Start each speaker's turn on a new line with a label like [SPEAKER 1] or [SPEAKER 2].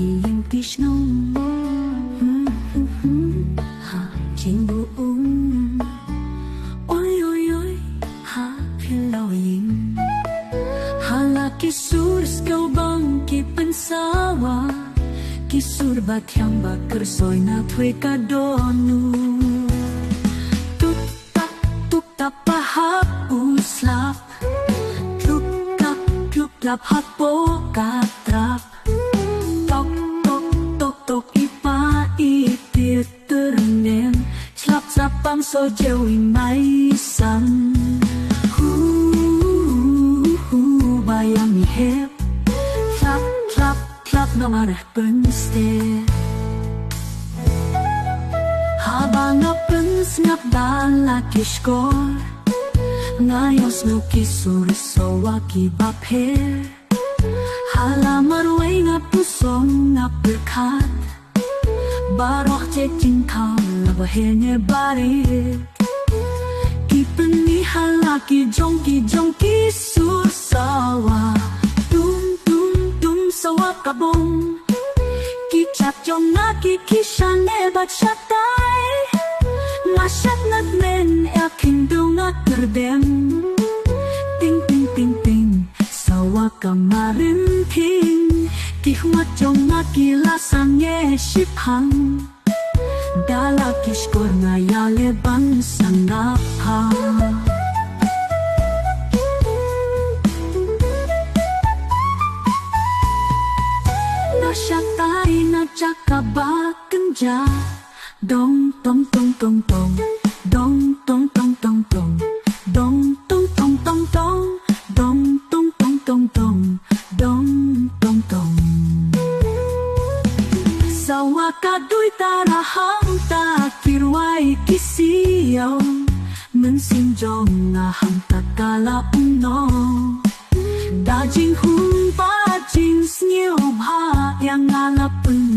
[SPEAKER 1] kiing pisnong ha chính buong oi oi oi ha hello yin hala kisurs kau bang ki pensawa kisur batyang bakar soy na thwe ka donu tuk tap pahap uslap tuk tap hapo katrap tok tok ipa itir ternen slap sapang so jewi mai sam bayang mi hep klap nong arah penste habang ngap dala kishkor ngayos no kisur so waki bapher halamar way nga pusong nga berkat baroh cecing kau labahnya barik kipeni halaki jong kisur sawa dum sawa kabong kicap jong nga kikishan ebat shatay ngasyat nagmen yakin do nga terdem ting sawa kamarin ping kihmat jong nga kilasang ye shipang dala kishkor nga yale bang sangapa nasyatay na jakaba kenja dong tong tong tong tong dong tong tong tong tong dong tong tong tong tong dong tong tong tong tong dong tong tong sawa kaduy tarahang takirway kisiyaw mensinjong nga hang takala uno dajing hung bajing snyew bha yang ngalapun